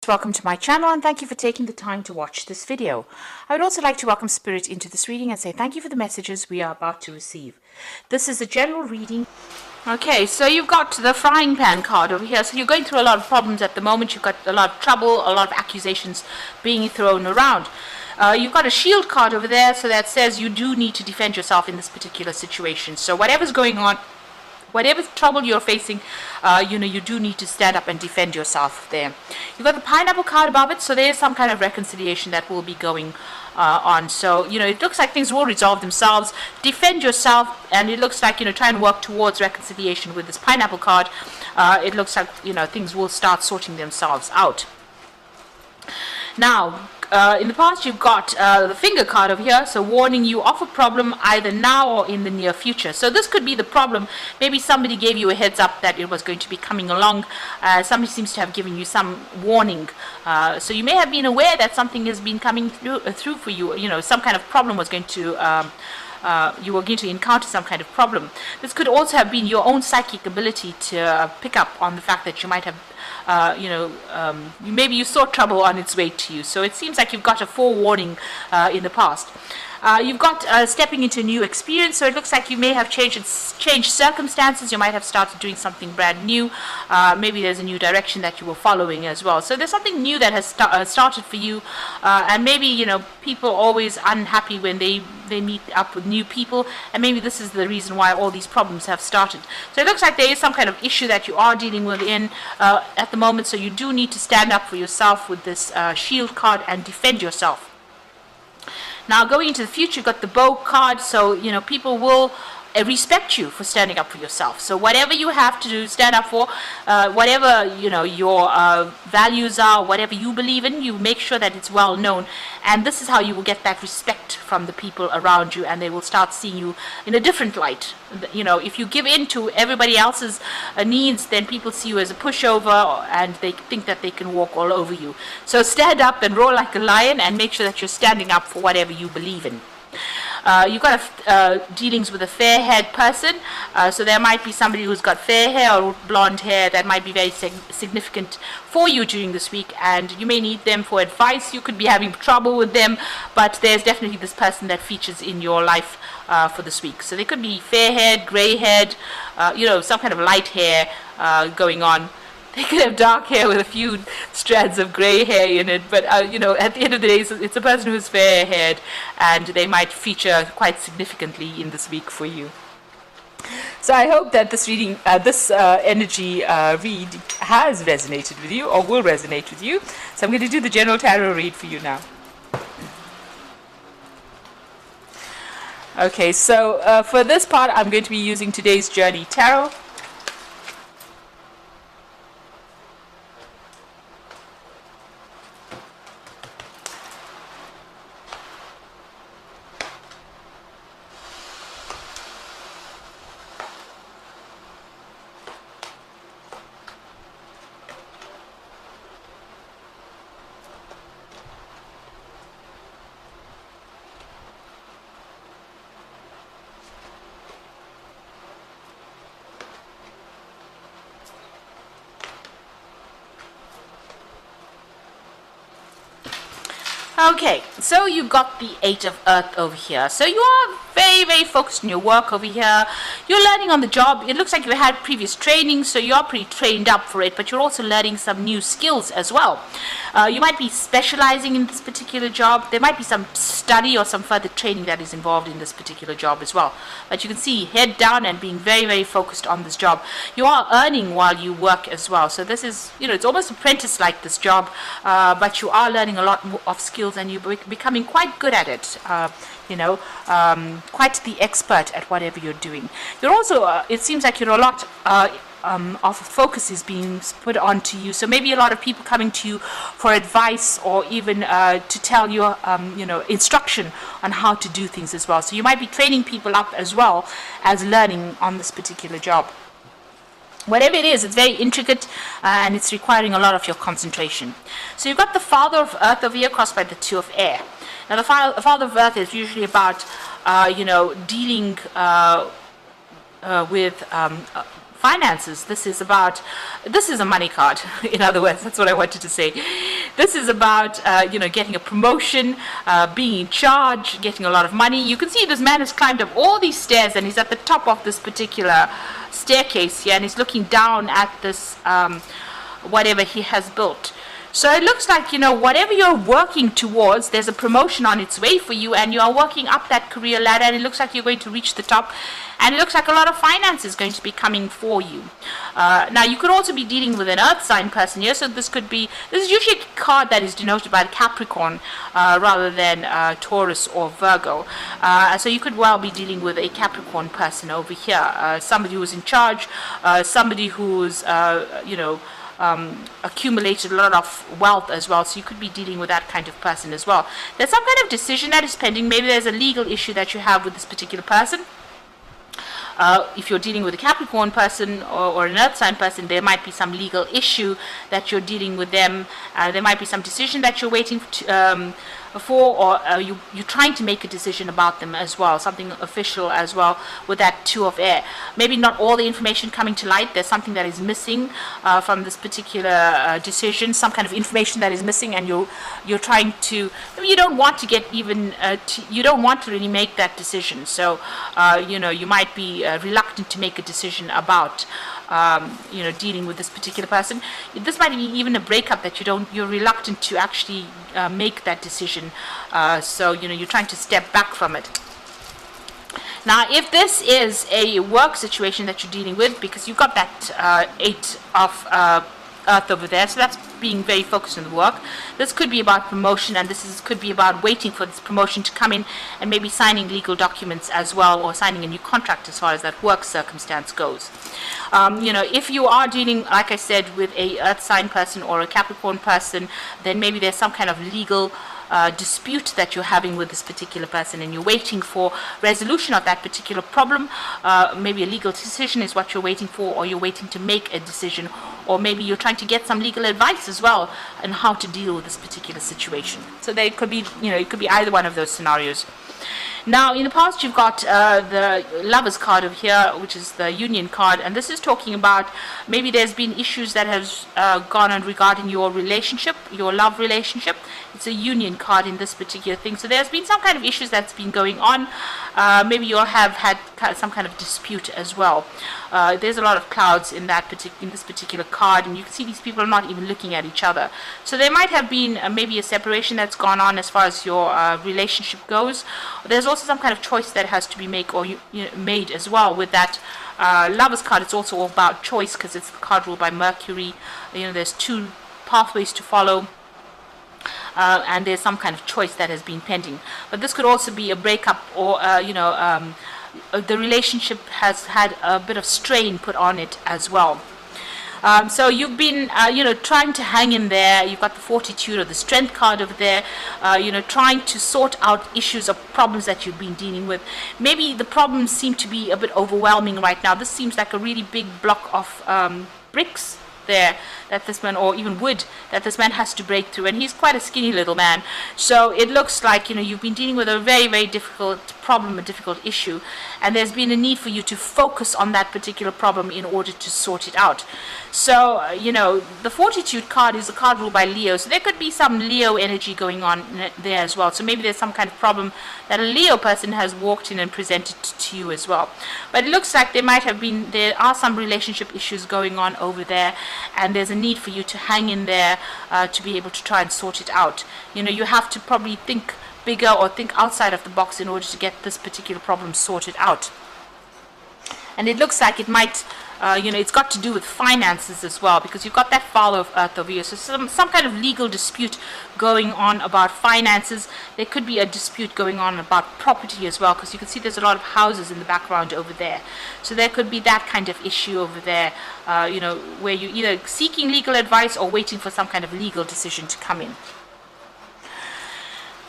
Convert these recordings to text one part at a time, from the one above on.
Welcome to my channel and thank you for taking the time to watch this video. I would also like to welcome Spirit into this reading and say thank you for the messages we are about to receive. This is a general reading. Okay, so you've got the frying pan card over here. So you're going through a lot of problems at the moment. You've got a lot of trouble, a lot of accusations being thrown around. You've got a shield card over there, so that says you do need to defend yourself in this particular situation. So whatever's going on, whatever trouble you're facing, you do need to stand up and defend yourself there. You've got the pineapple card above it, so there's some kind of reconciliation that will be going on. So, it looks like things will resolve themselves. Defend yourself, and it looks like, try and work towards reconciliation with this pineapple card. It looks like, things will start sorting themselves out. Now, in the past, you've got the finger card over here, so warning you of a problem either now or in the near future. So this could be the problem. Maybe somebody gave you a heads up that it was going to be coming along. Somebody seems to have given you some warning. So you may have been aware that something has been coming through for you. Some kind of problem was going to you were going to encounter some kind of problem. This could also have been your own psychic ability to pick up on the fact that you might have maybe you saw trouble on its way to you. So it seems like you've got a forewarning in the past. You've got stepping into a new experience, so it looks like you may have changed circumstances. You might have started doing something brand new. Maybe there's a new direction that you were following as well. So there's something new that has started for you, and maybe people are always unhappy when they meet up with new people, and maybe this is the reason why all these problems have started. So it looks like there is some kind of issue that you are dealing with at the moment. So you do need to stand up for yourself with this shield card and defend yourself. Now, going into the future, you've got the bow card, so, people will respect you for standing up for yourself. So whatever you have to do, stand up for, whatever, your values are, whatever you believe in, you make sure that it's well known. And this is how you will get that respect from the people around you, and they will start seeing you in a different light. If you give in to everybody else's needs, then people see you as a pushover, and they think that they can walk all over you. So stand up and roar like a lion, and make sure that you're standing up for whatever you believe in. You've got dealings with a fair-haired person, so there might be somebody who's got fair hair or blonde hair that might be very significant for you during this week, and you may need them for advice. You could be having trouble with them, but there's definitely this person that features in your life for this week. So they could be fair-haired, grey-haired, some kind of light hair going on. They could have dark hair with a few strands of grey hair in it, but at the end of the day, it's a person who's fair-haired, and they might feature quite significantly in this week for you. So I hope that this reading, this energy read has resonated with you, or will resonate with you. So I'm going to do the general tarot read for you now. Okay, so for this part, I'm going to be using today's Journey Tarot. Okay, so you got the Eight of Earth over here. So you are very, very focused on your work over here. You're learning on the job. It looks like you had previous training, so you're pretty trained up for it, but you're also learning some new skills as well. You might be specializing in this particular job. There might be some study or some further training that is involved in this particular job as well. But you can see head down and being very, very focused on this job. You are earning while you work as well. So this is, it's almost apprentice-like, this job, but you are learning a lot of skills, and you're becoming quite good at it, quite the expert at whatever you're doing. You're also, it seems like you're a lot of focus is being put onto you. So maybe a lot of people coming to you for advice, or even to tell you, instruction on how to do things as well. So you might be training people up as well as learning on this particular job. Whatever it is, it's very intricate, and it's requiring a lot of your concentration. So you've got the Father of Earth over here, crossed by the Two of Air. Now the Father of Earth is usually about, dealing with finances. This is a money card. In other words, that's what I wanted to say. This is about getting a promotion, being in charge, getting a lot of money. You can see this man has climbed up all these stairs, and he's at the top of this particular staircase here, and he's looking down at this whatever he has built. So it looks like, whatever you're working towards, there's a promotion on its way for you, and you are working up that career ladder, and it looks like you're going to reach the top, and it looks like a lot of finance is going to be coming for you. Now, you could also be dealing with an earth sign person here, so this is usually a card that is denoted by Capricorn rather than Taurus or Virgo. So you could well be dealing with a Capricorn person over here, somebody who's in charge, somebody who's, accumulated a lot of wealth as well, so you could be dealing with that kind of person as well. There's some kind of decision that is pending. Maybe there's a legal issue that you have with this particular person. If you're dealing with a Capricorn person or an earth sign person, there might be some legal issue that you're dealing with them. There might be some decision that you're waiting for, or you're trying to make a decision about them as well, something official as well with that Two of Air. Maybe not all the information coming to light. There's something that is missing from this particular decision, some kind of information that is missing, and you're trying to, you don't want to get even, you don't want to really make that decision. So, you might be reluctant to make a decision about dealing with this particular person. This might be even a breakup that you're reluctant to actually make that decision. So you're trying to step back from it. Now, if this is a work situation that you're dealing with, because you've got that 8 of Earth over there, so that's being very focused on the work. This could be about promotion, and could be about waiting for this promotion to come in and maybe signing legal documents as well, or signing a new contract as far as that work circumstance goes. If you are dealing, like I said, with a earth sign person or a Capricorn person, then maybe there's some kind of legal dispute that you're having with this particular person, and you're waiting for resolution of that particular problem. Maybe a legal decision is what you're waiting for, or you're waiting to make a decision, or maybe you're trying to get some legal advice as well on how to deal with this particular situation. So there could be, it could be either one of those scenarios. Now, in the past, you've got the Lovers card over here, which is the Union card, and this is talking about maybe there's been issues that have gone on regarding your relationship, your love relationship. It's a Union card in this particular thing. So there's been some kind of issues that's been going on. Maybe you'll have had some kind of dispute as well. There's a lot of clouds in this particular card, and you can see these people are not even looking at each other. So there might have been maybe a separation that's gone on as far as your relationship goes. There's also some kind of choice that has to be made as well with that Lovers card. It's also all about choice, because it's the card ruled by Mercury. There's 2 pathways to follow. And there's some kind of choice that has been pending. But this could also be a breakup, or the relationship has had a bit of strain put on it as well. So you've been, trying to hang in there. You've got the Fortitude or the Strength card over there, trying to sort out issues or problems that you've been dealing with. Maybe the problems seem to be a bit overwhelming right now. This seems like a really big block of bricks there that this man, or even wood, that this man has to break through, and he's quite a skinny little man. So it looks like you've been dealing with a very, very difficult problem, a difficult issue, and there's been a need for you to focus on that particular problem in order to sort it out. So the Fortitude card is a card ruled by Leo, so there could be some Leo energy going on there as well. So maybe there's some kind of problem that a Leo person has walked in and presented to you as well. But it looks like there are some relationship issues going on over there, and there's a need for you to hang in there to be able to try and sort it out. You have to probably think bigger or think outside of the box in order to get this particular problem sorted out. And it looks like it might, it's got to do with finances as well, because you've got that Father of Earth over here. So some kind of legal dispute going on about finances. There could be a dispute going on about property as well, because you can see there's a lot of houses in the background over there. So there could be that kind of issue over there, where you're either seeking legal advice or waiting for some kind of legal decision to come in.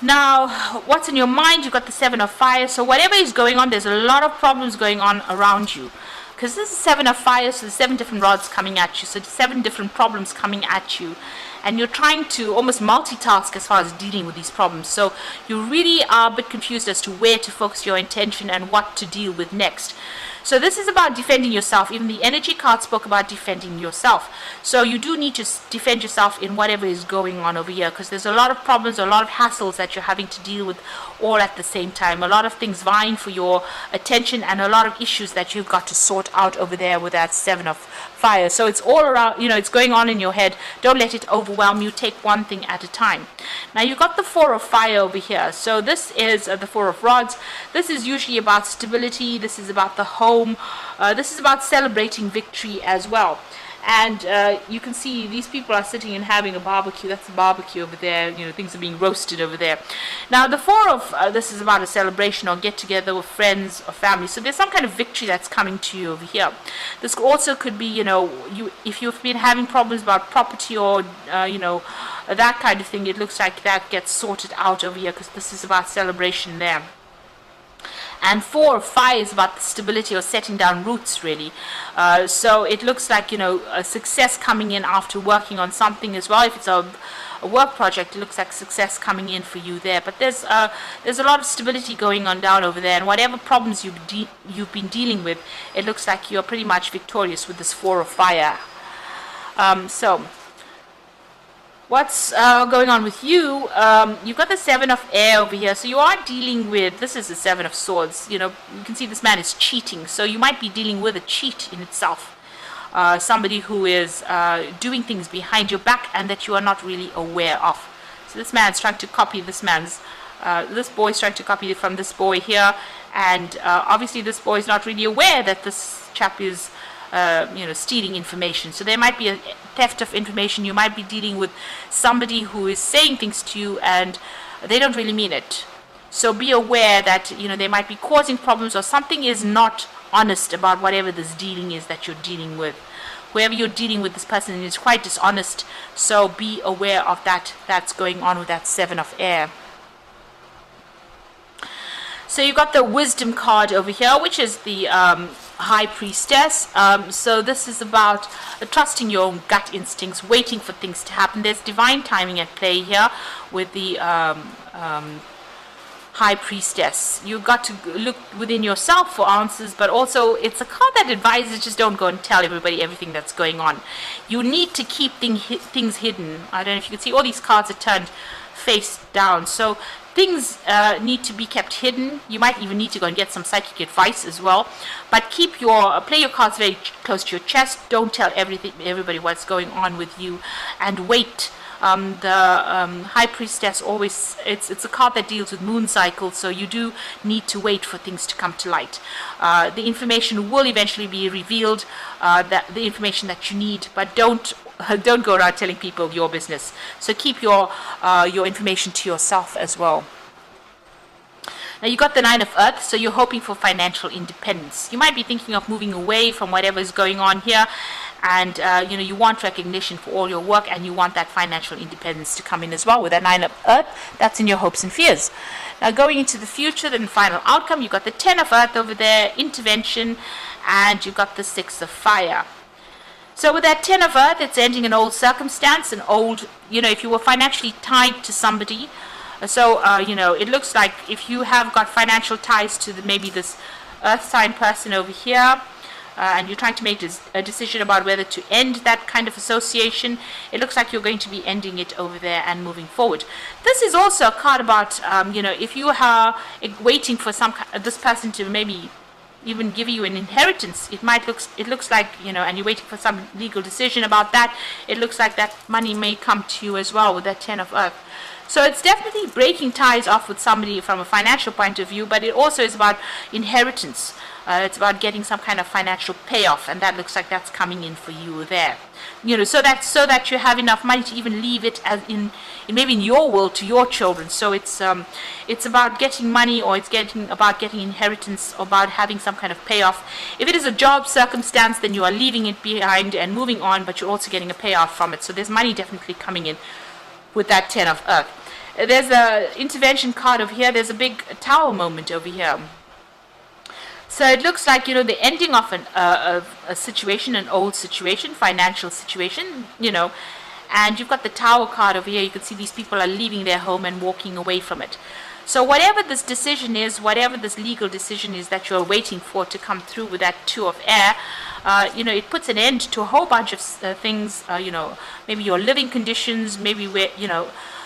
Now, what's in your mind? You've got the 7 of Fire. So whatever is going on, there's a lot of problems going on around you. Because this is 7 of Fire, so there's 7 different rods coming at you. So 7 different problems coming at you. and you're trying to almost multitask as far as dealing with these problems. So you really are a bit confused as to where to focus your attention and what to deal with next. So this is about defending yourself. Even the energy card spoke about defending yourself. So you do need to defend yourself in whatever is going on over here, because there's a lot of problems, a lot of hassles that you're having to deal with all at the same time. A lot of things vying for your attention and a lot of issues that you've got to sort out over there with that Seven of Fire. So it's all around, it's going on in your head. Don't let it overwhelm you. Take one thing at a time. Now you've got the Four of Fire over here. So this is the Four of Rods. This is usually about stability. This is about the home. This is about celebrating victory as well. And you can see these people are sitting and having a barbecue. That's a barbecue over there. Things are being roasted over there. Now the Four of this is about a celebration or get together with friends or family. So there's some kind of victory that's coming to you over here. This also could be, if you've been having problems about property or that kind of thing, it looks like that gets sorted out over here, because this is about celebration there. And Four of Fire is about the stability or setting down roots, really. So it looks like, a success coming in after working on something as well. If it's a work project, it looks like success coming in for you there. But there's a lot of stability going on down over there. And whatever problems you've been dealing with, it looks like you're pretty much victorious with this Four of Fire. So what's going on with you? You've got the Seven of Air over here, so you are dealing with, this is the Seven of Swords. You can see this man is cheating, so you might be dealing with a cheat in itself. Somebody who is doing things behind your back and that you are not really aware of. So this man's trying to copy this boy's trying to copy it from this boy here, and obviously this boy is not really aware that this chap is stealing information. So there might be a theft of information. You might be dealing with somebody who is saying things to you and they don't really mean it. So be aware that they might be causing problems, or something is not honest about whatever this dealing is that you're dealing with. Whoever you're dealing with, this person is quite dishonest. So be aware of that. That's going on with that Seven of Air. So you've got the Wisdom card over here, which is the High Priestess. So this is about trusting your own gut instincts, waiting for things to happen. There's divine timing at play here with the High Priestess. You've got to look within yourself for answers, but also it's a card that advises just don't go and tell everybody everything that's going on. You need to keep things hidden. I don't know if you can see all these cards are turned face down. So things need to be kept hidden. You might even need to go and get some psychic advice as well. But play your cards very close to your chest. Don't tell everybody what's going on with you, and wait. The High Priestess always, it's a card that deals with moon cycles, so you do need to wait for things to come to light. The information will eventually be revealed, the information that you need, but don't go around telling people your business. So keep your information to yourself as well. Now you got the Nine of Earth, so you're hoping for financial independence. You might be thinking of moving away from whatever is going on here, and you want recognition for all your work, and you want that financial independence to come in as well with that Nine of Earth. That's in your hopes and fears. Now going into the future, then final outcome, you've got the Ten of Earth over there, intervention, and you've got the Six of Fire. So with that Ten of Earth, it's ending an old circumstance, an old, if you were financially tied to somebody. So, it looks like if you have got financial ties to maybe this Earth sign person over here, and you're trying to make a decision about whether to end that kind of association, it looks like you're going to be ending it over there and moving forward. This is also a card about, if you are waiting for this person to maybe even give you an inheritance, it looks like, and you're waiting for some legal decision about that, it looks like that money may come to you as well with that Ten of Earth. So it's definitely breaking ties off with somebody from a financial point of view, but it also is about inheritance. It's about getting some kind of financial payoff, and that looks like that's coming in for you there. So that you have enough money to even leave it as maybe in your will to your children. So it's about getting money, or it's about getting inheritance, or about having some kind of payoff. If it is a job circumstance, then you are leaving it behind and moving on, but you're also getting a payoff from it. So there's money definitely coming in with that Ten of Earth. There's a intervention card over here. There's a big tower moment over here. So it looks like, the ending of a situation, an old situation, financial situation, And you've got the Tower card over here. You can see these people are leaving their home and walking away from it. So whatever this decision is, whatever this legal decision is that you're waiting for to come through with that Two of Air, it puts an end to a whole bunch of things, maybe your living conditions, maybe where,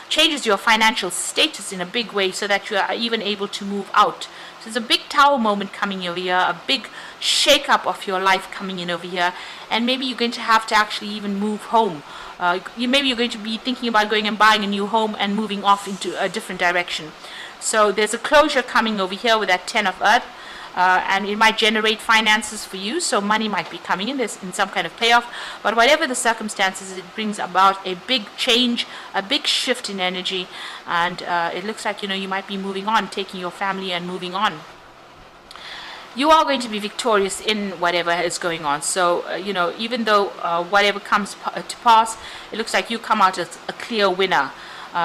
changes your financial status in a big way so that you are even able to move out. So there's a big Tower moment coming over here, a big shake-up of your life coming in over here, and maybe you're going to have to actually even move home. Maybe you're going to be thinking about going and buying a new home and moving off into a different direction. So there's a closure coming over here with that Ten of Earth. And it might generate finances for you, so money might be coming in this in some kind of payoff. But whatever the circumstances, it brings about a big change, a big shift in energy, and it looks like you might be moving on, taking your family and moving on. You are going to be victorious in whatever is going on. So even though whatever comes to pass, it looks like you come out as a clear winner.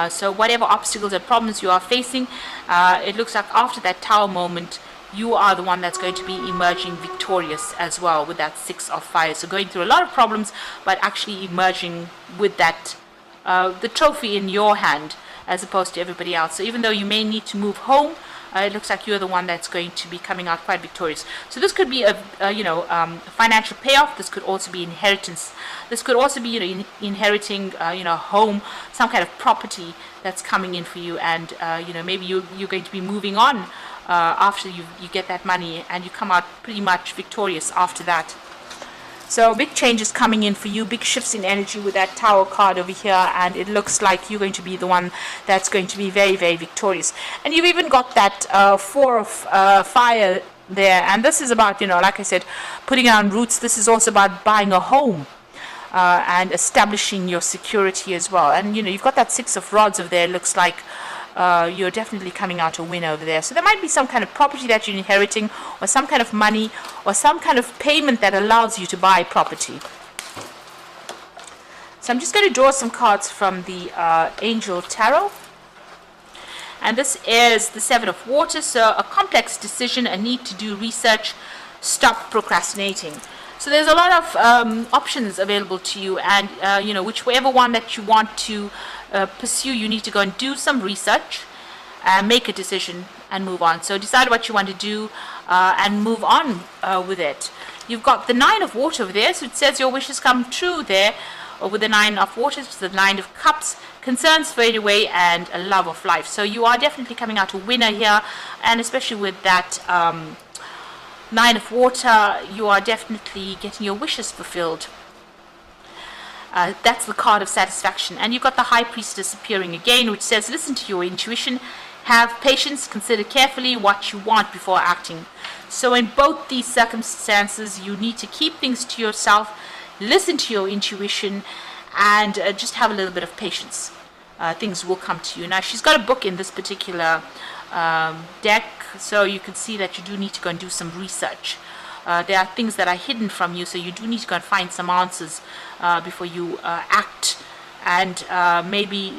So whatever obstacles and problems you are facing, it looks like after that Tower moment, you are the one that's going to be emerging victorious as well with that Six of Fire. So going through a lot of problems, but actually emerging with that, the trophy in your hand as opposed to everybody else. So even though you may need to move home, it looks like you're the one that's going to be coming out quite victorious. So this could be a financial payoff. This could also be inheritance. This could also be inheriting home, some kind of property that's coming in for you, and maybe you're going to be moving on after you get that money, and you come out pretty much victorious after that. So big changes coming in for you, big shifts in energy with that Tower card over here, and it looks like you're going to be the one that's going to be very, very victorious. And you've even got that Four of Fire there, and this is about, like I said, putting down roots. This is also about buying a home and establishing your security as well. And you've got that Six of Rods over there. It looks like you're definitely coming out a winner over there. So there might be some kind of property that you're inheriting, or some kind of money, or some kind of payment that allows you to buy property. So I'm just going to draw some cards from the Angel Tarot. And this is the Seven of Water. So a complex decision, a need to do research, stop procrastinating. So there's a lot of options available to you, and whichever one that you want to pursue, you need to go and do some research, make a decision, and move on. So decide what you want to do and move on with it. You've got the Nine of Water over there, so it says your wishes come true there. Or with the Nine of Water, it's the Nine of Cups, concerns fade away, and a love of life. So you are definitely coming out a winner here, and especially with that Nine of Water, you are definitely getting your wishes fulfilled. That's the card of satisfaction. And you've got the High Priestess appearing again, which says, listen to your intuition, have patience, consider carefully what you want before acting. So in both these circumstances, you need to keep things to yourself, listen to your intuition, and just have a little bit of patience. Things will come to you. Now, she's got a book in this particular deck, so you can see that you do need to go and do some research. There are things that are hidden from you, so you do need to go and find some answers before you act, and maybe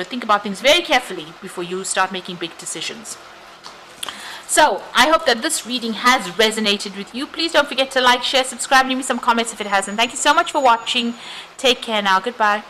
think about things very carefully before you start making big decisions. So I hope that this reading has resonated with you. Please don't forget to like, share, subscribe, leave me some comments if it hasn't. Thank you so much for watching. Take care now. Goodbye.